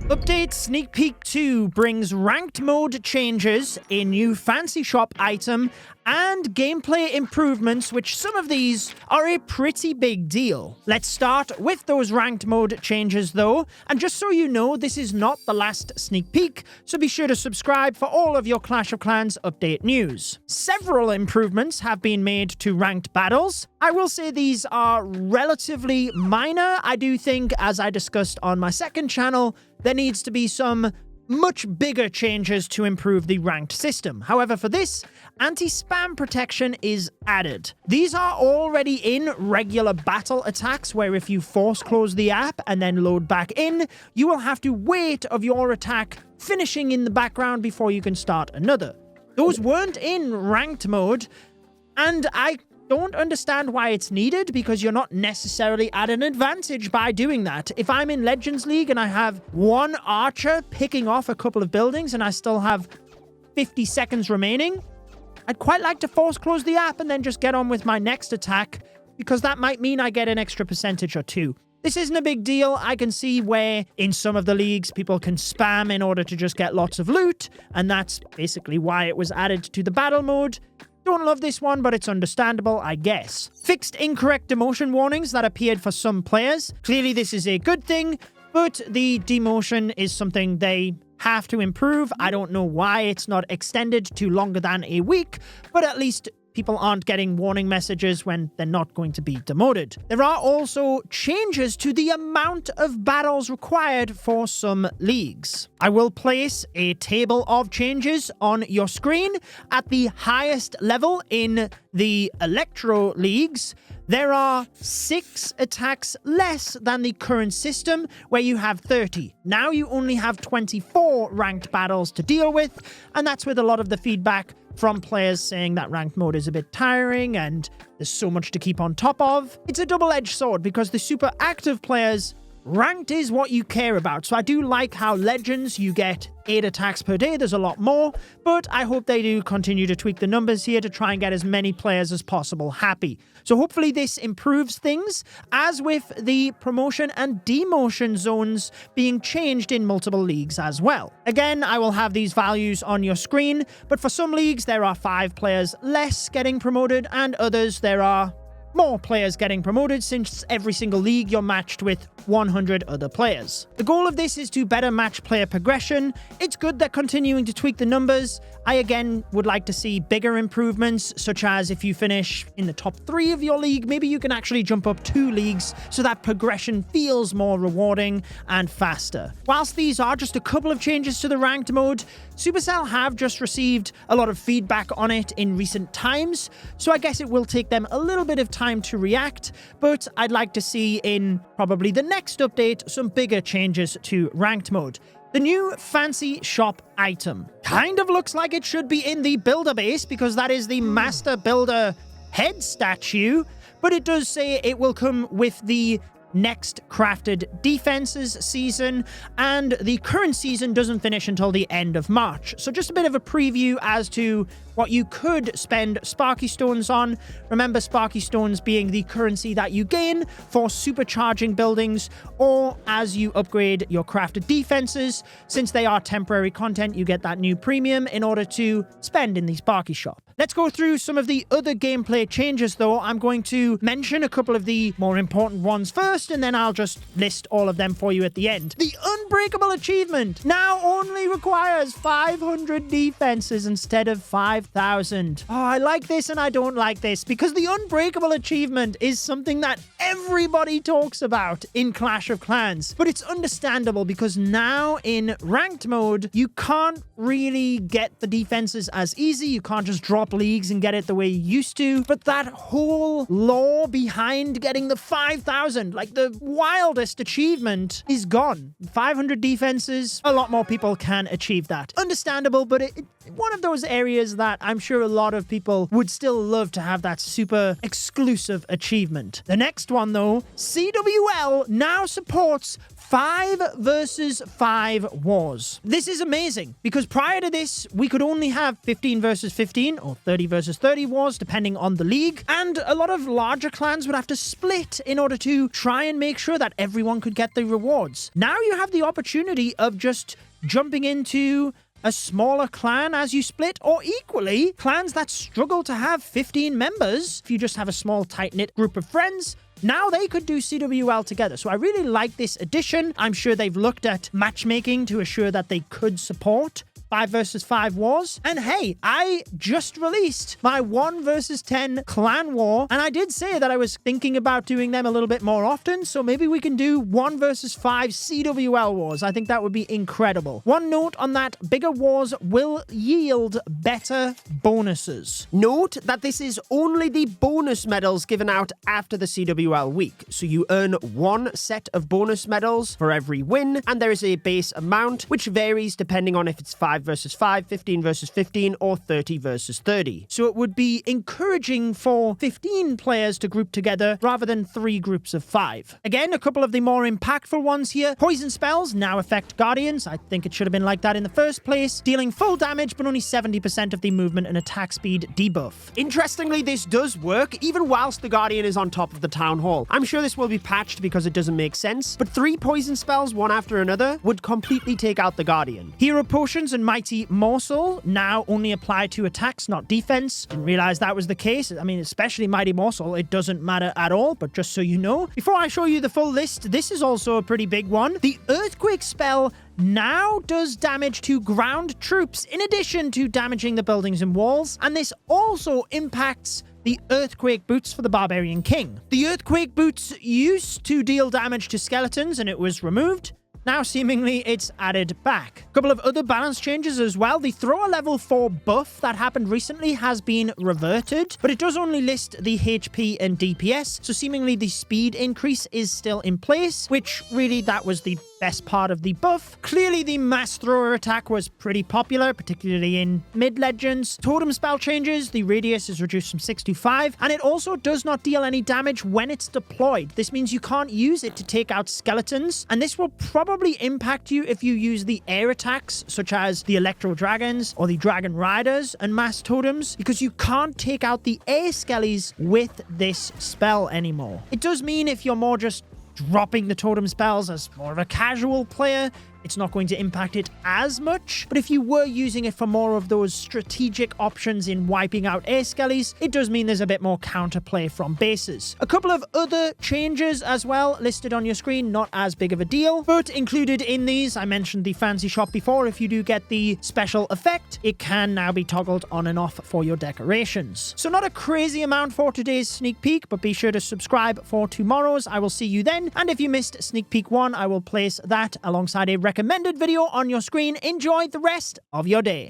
Update Sneak Peek 2 brings ranked mode changes, a new fancy shop item, and gameplay improvements, which some of these are a pretty big deal. Let's start with those ranked mode changes though, and just so you know, this is not the last sneak peek, so be sure to subscribe for all of your Clash of Clans update news. Several improvements have been made to ranked battles. I will say these are relatively minor. I do think, as I discussed on my second channel, there needs to be some much bigger changes to improve the ranked system. However, for this, anti-spam protection is added. These are already in regular battle attacks, where if you force close the app and then load back in, you will have to wait of your attack finishing in the background before you can start another. Those weren't in ranked mode, and I don't understand why it's needed, because you're not necessarily at an advantage by doing that. If I'm in Legends League and I have one archer picking off a couple of buildings and I still have 50 seconds remaining, I'd quite like to force close the app and then just get on with my next attack, because that might mean I get an extra percentage or two. This isn't a big deal. I can see where in some of the leagues people can spam in order to just get lots of loot, and that's basically why it was added to the battle mode. Don't love this one, but it's understandable, I guess. Fixed incorrect demotion warnings that appeared for some players. Clearly this is a good thing, but the demotion is something they have to improve. I don't know why it's not extended to longer than a week, but at least people aren't getting warning messages when they're not going to be demoted. There are also changes to the amount of battles required for some leagues. I will place a table of changes on your screen. At the highest level in the Electro leagues, there are 6 attacks less than the current system, where you have 30. Now you only have 24 ranked battles to deal with, and that's with a lot of the feedback from players saying that ranked mode is a bit tiring and there's so much to keep on top of. It's a double-edged sword, because the super active players, ranked is what you care about. So I do like how Legends, you get 8 attacks per day. There's a lot more, but I hope they do continue to tweak the numbers here to try and get as many players as possible happy. So hopefully this improves things, as with the promotion and demotion zones being changed in multiple leagues as well. Again, I will have these values on your screen, but for some leagues there are 5 players less getting promoted, and others there are more players getting promoted, since every single league you're matched with 100 other players. The goal of this is to better match player progression. It's good they're continuing to tweak the numbers. I again would like to see bigger improvements, such as if you finish in the top 3 of your league, maybe you can actually jump up 2 leagues so that progression feels more rewarding and faster. Whilst these are just a couple of changes to the ranked mode, Supercell have just received a lot of feedback on it in recent times, so I guess it will take them a little bit of time to react, but I'd like to see in probably the next update some bigger changes to ranked mode. The new fancy shop item kind of looks like it should be in the builder base, because that is the master builder head statue, but it does say it will come with the next crafted defenses season, and the current season doesn't finish until the end of March. So just a bit of a preview as to what you could spend Sparky Stones on. Remember, Sparky Stones being the currency that you gain for supercharging buildings, or as you upgrade your crafted defenses. Since they are temporary content, you get that new premium in order to spend in the Sparky shop. Let's go through some of the other gameplay changes though. I'm going to mention a couple of the more important ones first, and then I'll just list all of them for you at the end. The Unbreakable Achievement now only requires 500 defenses instead of 5,000. Oh, I like this and I don't like this, because the Unbreakable Achievement is something that everybody talks about in Clash of Clans. But it's understandable, because now in ranked mode, you can't really get the defenses as easy. You can't just drop leagues and get it the way you used to. But that whole lore behind getting the 5,000, like the wildest achievement, is gone. 500 defenses, a lot more people can achieve that. Understandable, but it's one of those areas that I'm sure a lot of people would still love to have that super exclusive achievement. The next one though, CWL now supports 5 versus 5 wars. This is amazing because prior to this, we could only have 15 versus 15 or 30 versus 30 wars, depending on the league. And a lot of larger clans would have to split in order to try and make sure that everyone could get the rewards. Now you have the opportunity of just jumping into a smaller clan as you split, or equally, clans that struggle to have 15 members. If you just have a small tight-knit group of friends, now they could do CWL together. So I really like this addition. I'm sure they've looked at matchmaking to assure that they could support 5 versus 5 wars. And hey, I just released my 1 versus 10 clan war, and I did say that I was thinking about doing them a little bit more often, so maybe we can do 1 versus 5 CWL wars. I think that would be incredible. One note on that, bigger wars will yield better bonuses. Note that this is only the bonus medals given out after the CWL week, so you earn 1 set of bonus medals for every win, and there is a base amount, which varies depending on if it's 5 versus 5, 15 versus 15, or 30 versus 30. So it would be encouraging for 15 players to group together rather than 3 groups of 5. Again, a couple of the more impactful ones here. Poison spells now affect Guardians. I think it should have been like that in the first place. Dealing full damage, but only 70% of the movement and attack speed debuff. Interestingly, this does work even whilst the Guardian is on top of the Town Hall. I'm sure this will be patched because it doesn't make sense, but 3 poison spells, one after another, would completely take out the Guardian. Hero potions and Mighty Morsel now only apply to attacks, not defense. Didn't realize that was the case. I mean, especially Mighty Morsel, it doesn't matter at all, but just so you know. Before I show you the full list, this is also a pretty big one. The Earthquake spell now does damage to ground troops in addition to damaging the buildings and walls, and this also impacts the Earthquake Boots for the Barbarian King. The Earthquake Boots used to deal damage to skeletons and it was removed. Now, seemingly, it's added back. A couple of other balance changes as well. The thrower level 4 buff that happened recently has been reverted, but it does only list the HP and DPS, so seemingly the speed increase is still in place, which really, that was the best part of the buff. Clearly, the mass thrower attack was pretty popular, particularly in mid-legends. Totem spell changes, the radius is reduced from 6 to 5, and it also does not deal any damage when it's deployed. This means you can't use it to take out skeletons, and this will probably impact you if you use the air attacks, such as the Electro Dragons or the Dragon Riders and mass totems, because you can't take out the air skellies with this spell anymore. It does mean if you're more just dropping the totem spells as more of a casual player, it's not going to impact it as much. But if you were using it for more of those strategic options in wiping out air skellies, it does mean there's a bit more counterplay from bases. A couple of other changes as well listed on your screen, not as big of a deal, but included in these, I mentioned the fancy shop before. If you do get the special effect, it can now be toggled on and off for your decorations. So not a crazy amount for today's sneak peek, but be sure to subscribe for tomorrow's. I will see you then. And if you missed sneak peek 1, I will place that alongside a recommended video on your screen. Enjoy the rest of your day.